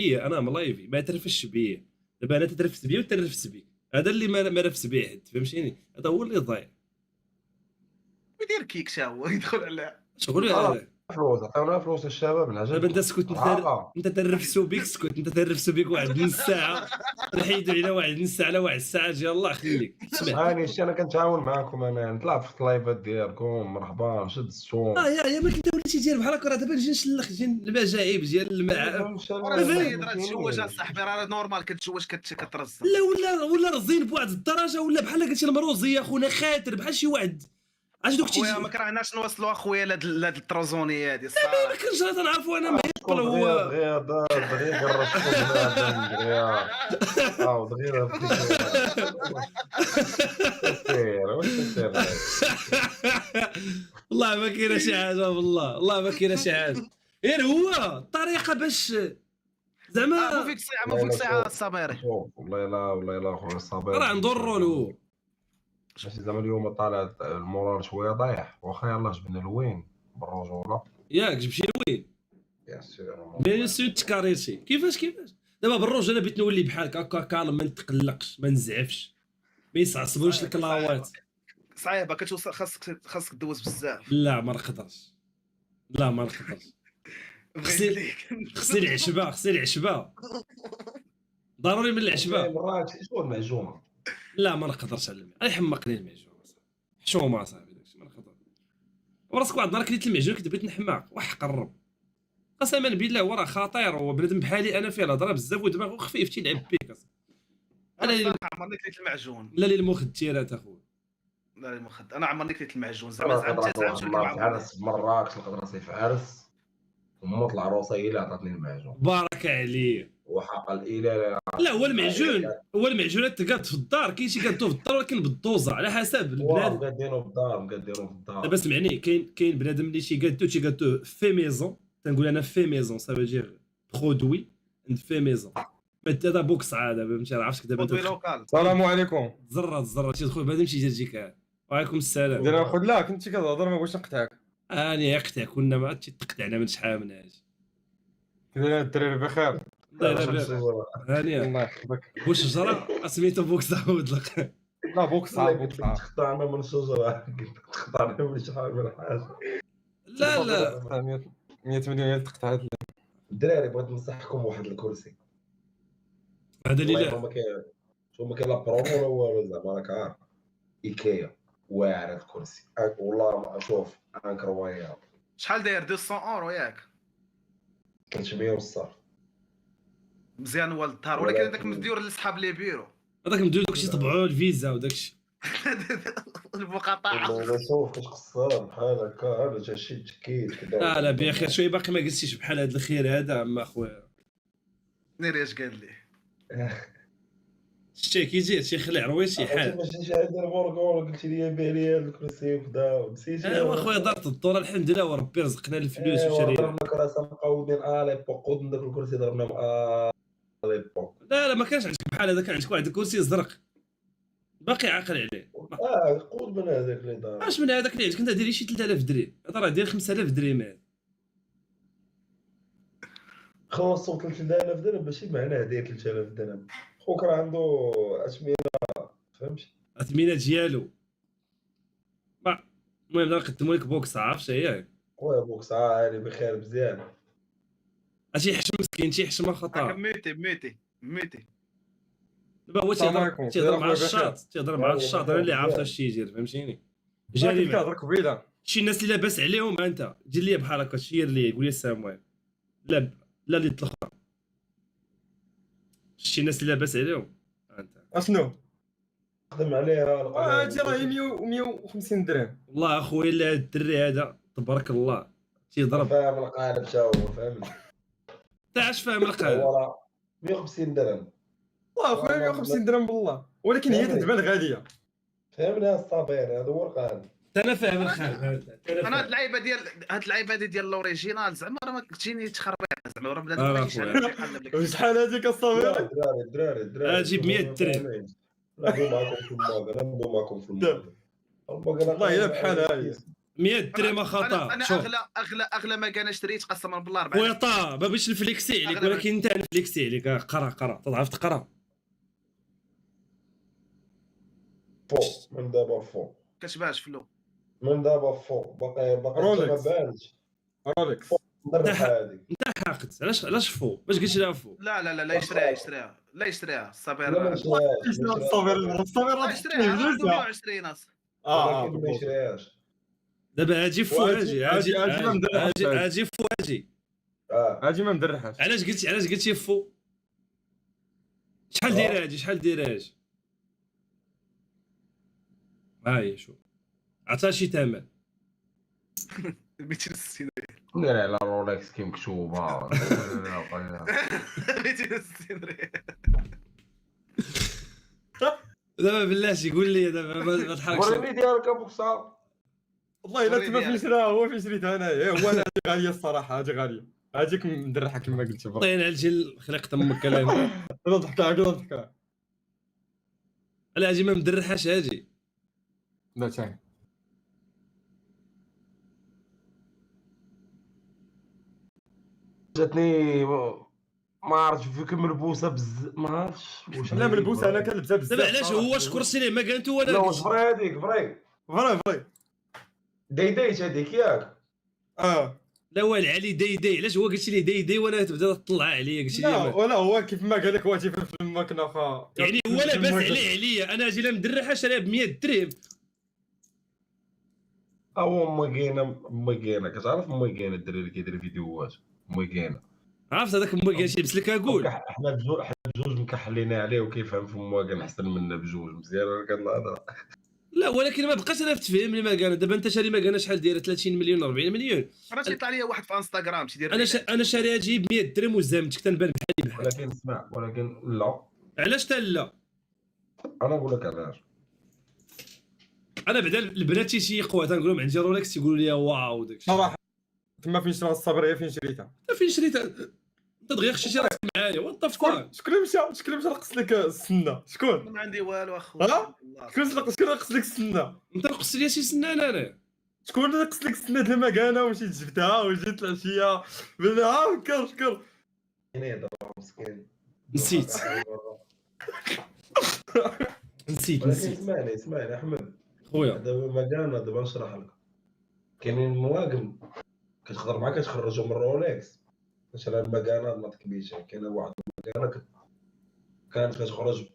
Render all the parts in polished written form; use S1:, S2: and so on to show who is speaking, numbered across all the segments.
S1: بيا انا ملايفي ما ترفش بيا. دابا انا تترفس بيا وترفس بيك، هذا اللي ما رفس بيه حد، فهمتيني؟ هذا هو اللي ضايع.
S2: يدير كيك شا هو يدخل على
S1: شغل
S3: فلوس عطيونا فلوس الشباب
S1: دابا
S3: العجب.
S1: انت اسكت، انت ترفسوا بيك، اسكت انت ترفسوا بيك واحد نص ساعه، نحيدوا على واحد نص ساعه على واحد الساعه، يلاه خليك اسمع.
S3: هاني انا كنتعاون معاكم، انا نطلع في اللايفات ديالكم مرحبا نشد الصوم.
S1: يا ما كنت وليتي دير بحال هكا، راه دابا نجي نشلخ جي المجاعيب ديال الماء.
S2: وراه السيد راه تشوج اصاحبي، راه نورمال كتشوج كترزق.
S1: لا ولا رزين بواحد الدرجه، ولا بحال قلتي المروزي يا خونا خاطر بحال شي واحد. اش دوك
S2: خويا ما كرهناش نوصلوا اخويا لهاد التروزوني هادي
S1: ما
S2: الصراحه.
S1: كنتش تنعرفوا انا ما يقبل هو.
S3: دغيا قرصتو دغيا
S1: والله ما كاينه شي حاجه، والله ما كاينه شي حاجه، غير هو الطريقه باش زعما
S2: فيك ساعه الصبيري.
S3: والله لا خويا الصبيري
S1: راه نضروا له.
S3: ماشي زعما اليوم طالع المورال شويه ضايح، واخا يلاه جبنا الوين بالرجوله
S1: ياك جبتي وين
S3: يا سير
S1: بين سوت تكاريتي كيفاش دابا بالروج انا بغيت نولي بحالك هكا كالم، ما نتقلقش ما نزعفش، ما يصعصبوش الكلاوات.
S2: صعيبه كتوصل، خاصك دوز بزاف.
S1: لا ما نقدرش، خصني العشبه ضروري من العشبه.
S3: مرات شنو المعجونه؟
S1: لا ما نقدرش على الماء، يحمقني المعجون حشومه صاحبي داكشي ما نقدر. وراسك واحد النهار كليت المعجون كنت بغيت نحماق وحق الرب، قسما بالله هو راه خطير، هو بنادم بحالي انا فيه الهضره بزاف ودماغه خفيف تيلعب بيك.
S2: انا عمرني كليت المعجون.
S1: لا للمخدرات اخويا،
S2: لا للمخد، انا عمرني كليت المعجون زعما عام
S3: في عرس في مراكش، لقيت راسي في عرس وموت العروسه هي اللي عطاتني المعجون.
S1: بارك عليه.
S3: وحق الاله.
S1: لا هو المعجونات تقاد في الدار، كاين شي قادو في الدار ولكن بالدوزه على حسب البلاد.
S3: مقادينو في الدار.
S1: دابا سمعني، كاين بنادم اللي تيقادو في ميزون، تنقول انا في ميزون سا فو دير برودوي عند في ميزون. هذا بوكس عاد دابا ما عرفتش دابا.
S4: السلام عليكم.
S1: زرة تيدخل بنادم تيجيك. وعليكم السلام.
S4: انا ناخذ لا كنت كتهضر ما بغيتش نقطعك.
S1: اني يقطع كنا ما تقطعنا من شحال من هاج.
S4: كذا الدراري بخير.
S1: الله يبارك هانيه.
S4: الله يحفظك.
S1: واش شجره سميتو بوكس عاود لك.
S4: لا بوكس
S3: تقطعنا من الشجره، تقطعنا من شحال من حاجه.
S1: لا
S4: 100 مليون تقطعت.
S3: الدراري بغيت ننصحكم واحد الكرسي
S1: هذا اللي لا
S3: ما كاين، ما كاين لا برومو لا والو، زعما راك عارف ايكيا واعر الكرسي والله. شوف انكرويا
S2: شحال داير 200 اورو ياك
S3: 300 والصافي
S2: مزيان هو الدار، ولكن هذاك مديور لصحاب لي بيرو،
S1: هذاك مدير داكشي طبعوا الفيزا وداكشي
S2: المقاطعه.
S3: شوف كاش قصار بحال هكا، هذا جا شي تكيت كذا.
S1: لا بخير شويه باقي ما قلتيش بحال هذا الخير هذا اما اخويا.
S2: ناري اش قال لي
S1: شتي كي جيت شي خلع رويشي حال.
S3: ماشي شي حاجه موركور قلتي لي بيع لي هذا الكرسي وكذا نسيتي.
S1: ايوا اخويا دارت الدور الحمد لله وربي رزقنا الفلوس وشرينا.
S3: ضربنا كراسه مقودين ليبوك، ودن داك الكرسي ضربناهم ليبوك.
S1: لا ما كانش عندك بحال هذا، كان عندك واحد الكرسي زرق باقي عاقل عليه.
S3: قود من هذاك اللي دار.
S1: اش من هذاك اللي عندك انت ديري شي 3000 درهم، هذا راه داير 5000 درهم. هذا
S3: خلصوا 3000 درهم ماشي معناه داير 3000 درهم. خوك راه عنده اثمنه، فهمتي؟
S1: اثمنه ديالو. المهم نقدموا لك بوكس، عرفتش هي
S3: خويا بوكس عالي بخير مزيان.
S1: اجي يحشم مسكين تيحشم خطا.
S2: ميتي
S1: دابا هو تيهضر مع الشاط اللي عارف اش تيدير، فهمتيني؟ جاري
S4: كتهضر قبيله
S1: شي الناس اللي لاباس عليهم انت دير لي بحال هكا، شير لي قول لي السلام عليكم. لا اللي الاخرى شي الناس اللي لاباس عليهم انت
S4: اشنو
S3: خدم عليها.
S4: هادي راهي 150 درهم.
S1: والله اخويا لا الدري هذا تبارك الله تيضرب.
S3: فاهم القالب تا هو فهمت.
S1: اش فاهم القالب؟
S3: 150 درهم
S4: والله اخويا 150 درهم بالله، ولكن هي تتبان غاليه.
S3: فهمنا الصابير هذا هو القالب.
S1: انا فاهم الخالب.
S2: انا هاد اللعيبه ديال الاوريجينال زعما راه ما كنتيني تخربيق زعما راه بنادم ما كيشحال لك.
S4: وشحال هذيك الصابير؟
S3: دراري
S1: اجيب 100 درهم.
S3: نبدو معكم في الماغ.
S4: والله الا بحال هاي
S1: 100 درهم خطا.
S2: انا
S1: شوف
S2: اغلى ما كان شريت قسما بالله 4
S1: خويا طا ما باش نفليكسي عليك، ولكن انت نفليكسي عليك. قرا تضعف تقرا.
S3: فوق من دابا فوق،
S2: كتباش فلو
S3: من دابا فوق، باقي ما
S4: رولكس.
S3: بانش.
S4: رولكس
S3: نربح هذيك.
S1: انت حاقد. علاش فوق؟ باش قلت لها فوق؟
S2: لا يشتريها الصبر
S3: لا ما نشريهاش،
S4: الصبر
S2: يشتريها عنده 120 اصلا.
S3: ولكن ما يشريهاش.
S1: دابا اجي فوق، اجي
S4: ما مدرحش.
S1: اجي فوق اجي.
S4: اجي ما مدرحش.
S1: علاش قلتي فوق؟ شحال داير هادي؟ شحال داير هادي؟ هاي شوف عطا شي ثمن.
S2: 260
S3: ندير على رولكس كي مكتوبه.
S2: 260 ريال.
S1: دابا بلاتي قول لي دابا ما تحركش.
S3: وريني ديالك ابو كسار.
S4: والله الا تما فين شراها هو فين شريتها انايا. هو انا هادي غاليه الصراحه، هادي غاليه. هاديك مدرحه كما قلتي.
S1: طين على الجل خلق تمك كلام.
S4: انا ضحكها.
S1: لا اجي ما مدرحاش هادي.
S4: لا تاعي
S3: جاتني ما عرفتش فيك ملبوسه ما عرفتش واش.
S4: لا ملبوسه انا كنلبسها بزاف.
S1: دابا علاش هو شكرتي ليه ما قالت وانا
S3: لا
S1: قلت؟
S3: واش فري هذيك فري ديديت هذيك ياك.
S1: لا والو علي داي علاش هو قلت لي داي وانا تبدا تطلع عليا قلت لي
S4: لا ولا هو كيف ما قال لك هو تيفهم في الماكنه
S1: يعني هو لاباس عليا انا اجي لا مدرحه شاريها ب 100 درهم.
S3: او مكينه كتعرف مكينه الدراري اللي كيدير فيديوهات مكينه.
S1: عرفت هذاك مكان يلبس لك كاكول.
S3: حنا بجوج مكحلين عليه وكيفهم في مواكن احسن منا بجوج. مزيان ولا كنهضر.
S1: لا ولكن ما بقاش انا تفهمني ما كان. دابا انت شاري ما كان شحال دايره 30 مليون 40 مليون.
S2: راه تيطلع لي واحد في انستغرام تيدير
S1: انا شاريها تجيب 100 درهم وزامتك تنبان بحالي.
S3: ولكن اسمع لا
S1: علاش تا لا؟
S3: انا نقول لك علاش.
S1: انا بعدا البنات تيشيقوا تنقول لهم عندي رولكس تيقولوا لي واو داك الشيء.
S4: صراحه تما فين شرا الصبريه فين شريتها.
S1: انت فين شريتها؟ انت دغيا خشيتي راسك معايا وات ذا فاك.
S4: شكون اللي مشى رقص لك السنه؟ شكون؟
S2: ما عندي والو اخويا.
S4: شكون اللي رقص لك السنه؟
S1: انت رقصت لي شي سنان انا.
S4: شكون اللي رقص لك السنه ديال المكانه ومشيت جبتها وجيت العشيه شكر
S3: مسكين.
S1: نسيت.
S3: اسمعني احمد
S1: خويا
S3: دابا مكانه. دابا نشرح لك. كاينين مواقن كتخضر معاك كتخرجوا من رولكس. مثلا المكانه ما تكبيش. كاينه واحد المكانه كانت كتخرج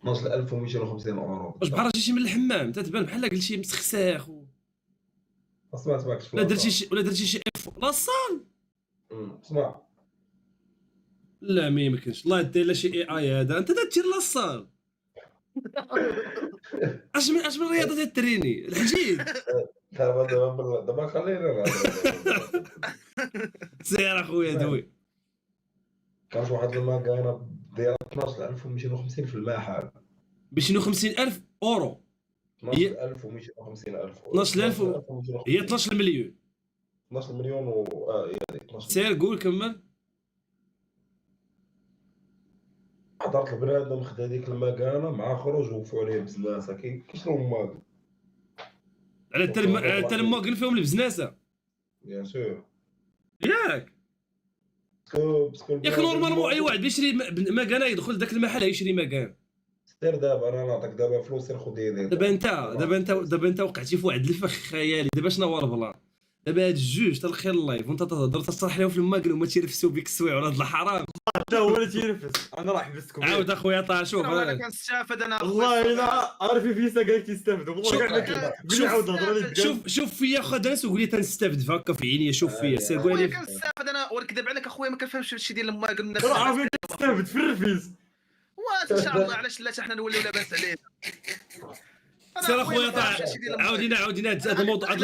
S3: 12250 اورو.
S1: واش بحال رجعتي من الحمام تتبان بحال قلتي مسخساخ
S3: اسمعك
S1: ولا درتي شي اف لاصال.
S3: اسمع
S1: لا ما يمكنش الله دير لا شي اي هذا. انت دير لاصال. اش من رياضه تريني الحديد.
S3: دابا خلينا
S1: سير اخويا دوي.
S3: كانت واحد المكانه دايره 12250 في المحل
S1: ب 50,000 اورو.
S3: 12250
S1: 12000 هي 12 مليون.
S3: 12 مليون و هي 12.
S1: سير قول كمل.
S3: حضرت البنادم خدا ديك المكانه مع خروج وقفوا عليه بزناسه كيشرو ماكل
S1: على التلماكن فيهم البزناسه.
S3: بيان سور
S1: ياك ياك نورمالمون اي واحد بيشري مكانه يدخل ذاك المحل يشري مكان.
S3: سير دابا انا نعطيك دابا فلوس سير خذ يدي.
S1: دابا انت وقعتي في واحد الفخ خيالي. دابا شنو هو البلان؟ دابا هاد الجوج تلقي اللايف وانت تهضر تشرح لهم في الماكل وما تيرفسوا بك السويع ولا هاد الحرام.
S4: حتى هو اللي تينفس. انا راه حبستكم.
S1: عاود اخويا طا شوف
S2: انا كنستافد انا
S4: والله الا عارف فيسا قال تيستافد. والله كاع
S1: شوف فيا خد ناس وقول لي تنستافد هكا في عيني. شوف فيا سير قول
S2: اخويا
S1: لي
S2: كنستافد انا ونكذب عليك اخويا ما كنفهمش هادشي ديال الماكل الناس.
S4: راه عارف تستافد في الرفيس.
S2: وان شاء الله علاش لا حنا نوليو لاباس علينا.
S1: سير اخويا طا عاودينا هذا الموضوع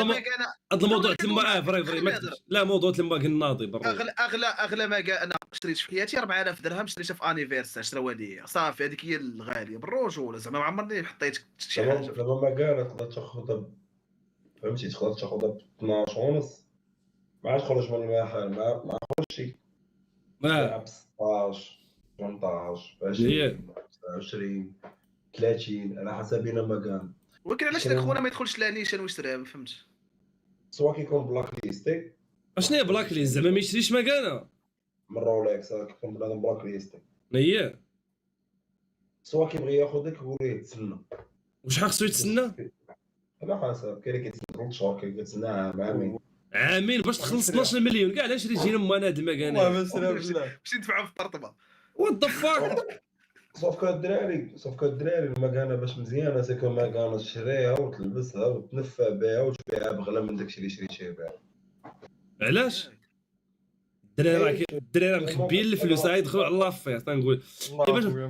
S1: تما فري ما لا موضوع تما ناضي برا.
S2: اغلى ما انا شريت في حياتي 4000 درهم شريتها في انيفيرسير شراواليه صافي. هذيك هي الغاليه بالرجوله زعما ما عمرني حطيت شي حاجه.
S3: دابا ما كان تقدر تاخذها فهمتي تقدر تاخذها ب 12 ونص ما تخرج من المحل ما خرجتي ب 16 18 20 30 على حسب ما كان.
S2: ولكن علاش داك خونا ما يدخلش لانيشان ويشريها ما فهمتش.
S3: سوا كيكون بلاك ليستي
S1: اشنو هي بلاك ليست زعما ما يشريش مكانه
S3: من رولكس، كيكون بنادم بلاك ليستي.
S1: هي
S3: سوا كيبغي ياخذك يقول ليه تسنى.
S1: وشحال خصو يتسنى
S3: على حسب، كاين اللي كيتسنى 3 شهور، كاين اللي كيتسنى عامين.
S1: عامين باش تخلص 12 مليون كاع علاش ريجينا ما نادم
S4: والله
S1: مكانه
S4: ما شرا بالله.
S2: باش ندفعوا في الطرطبه.
S1: وات ذا فاك
S3: صافك الدراري المكانه باش مزيانه، سيكون مكانه تشريها وتلبسها وتنفع بها وتبيعها بغلا من داكشي اللي شريتيه بها.
S1: علاش الدراري مخبيين الفلوس يدخلوا على لافير تنقول.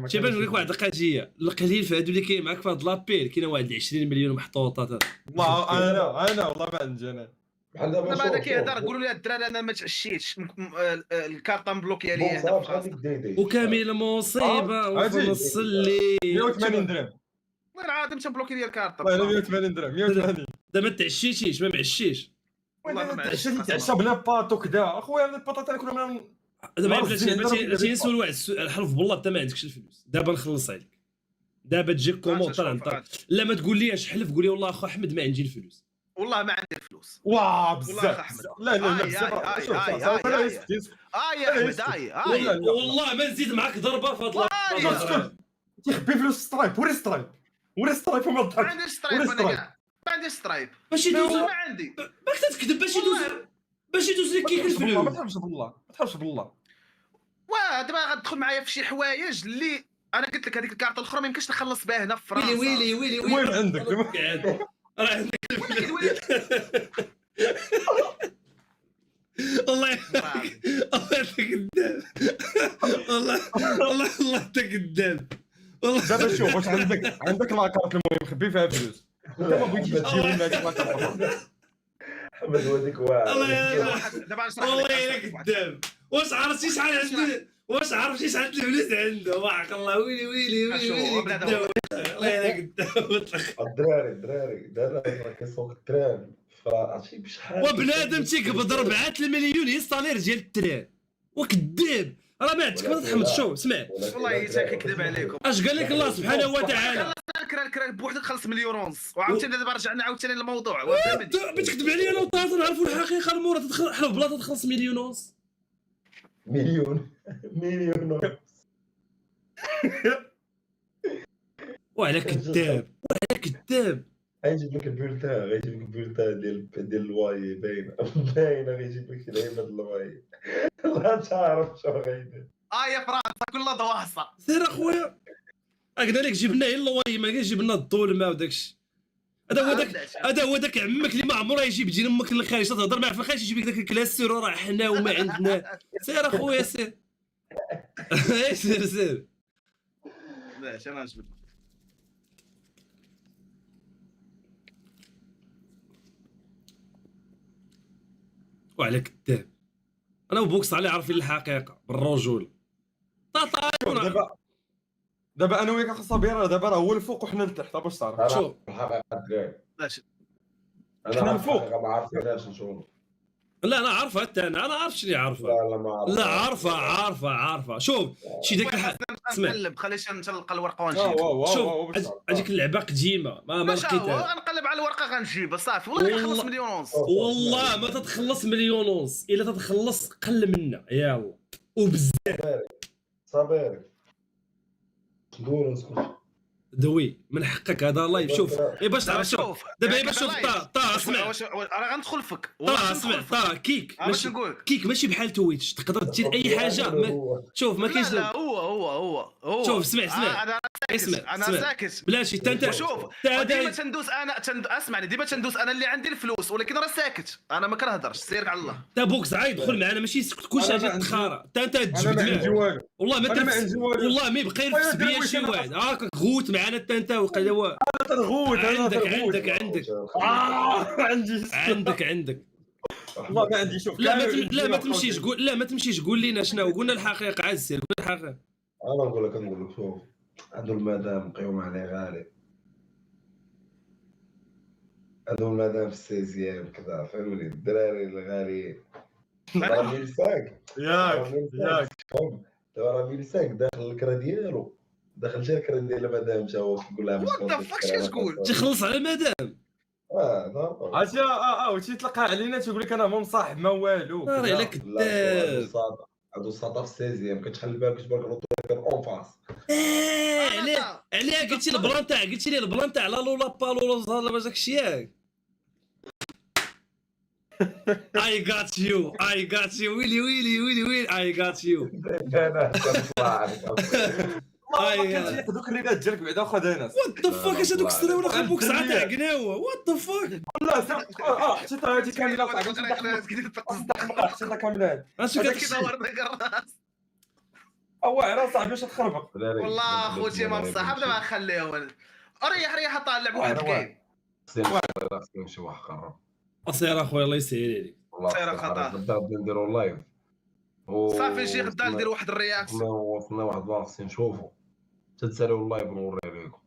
S1: شي باش نقول لك واحد القضيه القليل في هادو اللي كاين معاك في هاد لابيل كاين واحد 20 مليون محطوطه.
S4: والله انا والله ما عندي انا.
S3: بحال دابا
S2: دابا هذا كيهضر قولوا لي الدراري انا ما تعشيتش الكارطه مبلوكيه ليا
S3: صافي
S2: هنا
S3: بحال ديك ديدي
S1: وكامل مصيبه وفي
S4: عجيب.
S1: نص الليل
S4: 180 درهم
S2: والله العظيم تنبلوكي لي الكارطه.
S4: والله 180 درهم 180.
S1: دابا تعشيتيش ما معشيش
S2: والله ما معرفتش.
S4: تعشى بلا باط وكذا اخويا الباطاط انا كنا
S1: دابا
S4: الزين،
S1: بلاتي نسول واحد السؤال حلف بالله انت ما عندكش الفلوس دابا نخلص عليك دابا تجيك كومونتير انت لا ما تقول ليش حلف قول لي والله اخو احمد ما عندي الفلوس
S2: والله ما عندي فلوس.
S4: واه
S2: والله
S4: بزاف
S2: أحمد.
S4: لا لا
S2: آي،
S4: لا
S2: آي،
S4: بزاف
S2: آي،
S4: شوف
S2: آي،
S4: انا
S2: آي.
S4: يسكت
S2: يا احمد
S4: لا.
S1: والله ما نزيد معاك ضربه في هاد
S4: اسكت تيخبي فلوس سترايب وري سترايب وما
S2: ما
S4: تضحك
S2: عنديش سترايب انا كاع ما عنديش سترايب
S1: باش يدوز
S2: ما عندي.
S1: ماك تكذب باش يدوز لك كيك
S4: ما
S1: الفلوس
S4: تحبش بالله
S2: واه دابا غتدخل معايا في شي حوايج اللي انا قلت لك هذيك الكارطه الاخرى ما يمكنش نخلص بها هنا في فرنسا.
S1: ويلي
S4: المهم عندك
S1: راه عندك والله والله انت كذاب والله انت كذاب والله
S4: دابا شوف واش عندك لاكارت المهم خبي فيها فلوس انت ما بغيتيش تجيب لنا هذيك لاكارت.
S3: احمد هو ديك واعر.
S2: دابا نشرح
S1: والله
S2: لك
S1: الا كذاب واش عرفتي شحال عنده الفلوس عنده وحق الله ويلي كذاب والله الا كذاب
S3: الدراري راه كيسوق التران فراسي بشحال
S1: وبنادم تيقبض 4 المليون يصالير ديال التران وكذاب راه ما عندك ما تحمد شوف اسمع
S2: والله حتى كيكذب عليكم.
S1: اش قال لك الله سبحانه وتعالى
S2: الكرا بوحدك خلص مليون ونص وعاوتاني دابا رجعنا عاوتاني للموضوع وفهمتي.
S1: بتكذب عليا انا وطاط نعرفوا الحقيقه المورا تدخل حلف بلا تخلص مليون ونص
S3: مليون
S1: وعلى كذاب
S3: غيجيب لك البولتان ديال الواي باينه غيجيب لك شي لعيبه د الواي لا تعرف شنو غيدير.
S2: يا فرنسا كلها ضواصه.
S1: سير اخويا هكذا لك جبنا غير اللواي ما كاينش جبنا الظلمه وداكشي هذا هو داك عمك اللي ما عمره يجيب تجي امك للخارج تهضر معاه في الخارج يجيب لك داك الكلاسير وراه حنا وما عندنا. سير اخويا سير سير
S2: ماشي انا نجبد.
S1: وعلى كذاب انا وبوكس علي عارفين الحقيقه بالرجوله
S4: دابا انا وياك خاصه بيرا دابا راه هو الفوق وحنا لتحت باش تعرف.
S1: شوف
S3: الحقيقه الدراري
S2: ماشي
S3: انا
S4: الفوق.
S3: ما عرفتش نشوف.
S1: لا انا عارفه حتى انا عارف شنو عارفه
S3: لا ما
S1: لا عارفه شوف شي داك اسمع
S2: نقلب خليش نلقى الورقه ونجيب.
S1: شوف هذيك اللعبه قديمه ما لقيتها.
S2: غنقلب على الورقه غنجيبها صافي والله كنخلص مليون ونص.
S1: والله ما تتخلص مليون ونص الا تتخلص قل منا يلا وبزاف
S3: صابر ندور نسكت
S1: دوي من حقك هذا لايف شوف باش تعرف شوف دابا باش شوف طا اسمع
S2: راه غندخل فيك
S1: اسمع طا كيك
S2: ماشي نقولك
S1: كيك ماشي بحال تويتش تقدر دير اي حاجه شوف ما كاينش
S2: لا هو
S1: شوف اسمع
S2: انا ساكت
S1: بلاتي انت
S2: شوف ديما تندوس انا اسمعني ديما تندوس انا اللي عندي الفلوس ولكن راه ساكت انا ما كنهضرش سيرك على الله.
S1: تا بوكس عايد دخل معنا ماشي يسكت كلشي غادي تخارى انت تجبد
S4: معاه
S1: والله ما يبقى يرفس بيا شي واحد هاكا غوت معنا انت وقال
S4: تنغوت
S1: عندك
S4: والله ما عندي شوف
S1: لا ما تمشيش قول لنا شنو قلنا الحقيقه عاد سير قول الحقيقه.
S3: انا نقول لك شوف هادو المدام مقيوم عليه غالي هادو المدام في السيزيام كذا فهمني الدراري الغاليين راه ميلساك
S4: ياك
S3: دابا راه ميلساك داخل الكرا ديالو دخل شركه ديال المدام جا هو كيقول لها
S2: What the fuck اش كتقول؟
S1: تيخلص على مدام
S3: ضرب
S4: عرفتي وشي تلقى علينا تيقول لك انا ما مصاحب ما والو
S1: ناري
S4: كذا.
S1: الا كذاب
S3: عنده الساطه في 16 كتحل الباب كتبان لك كان اون فاس
S1: علاه قلتي البلان تاع البلان تاع لا لولا با لولا زهر باش داكشي ياك I got you ويلي I got you
S3: انا كنطلع عليك
S4: ما كنتيق دوك الريدات ديالك بعدا واخا دايناس
S1: وات ذا فاك اش هذوك السنه ولا خبوك ساعه تاع قناوه وات ذا فاك
S4: لا حتى هادي كامله حتى كامله
S1: اش
S2: هذا
S1: كتشي
S2: كيدور لك الراس.
S4: واعر صاحبي واش تخربق.
S2: والله خوتي ما مصاحب دابا نخليهم. ريح طالع واحد الكاين.
S3: نمشي واحد قرب
S1: اصير اخويا الله يسهل عليك
S2: سير خطا.
S3: غدا نديرو لايف
S2: صافي شي غدا ندير واحد الرياكسيون.
S3: وصلنا واحد البلاصه نشوفو تتساليو اللايف نوري لكم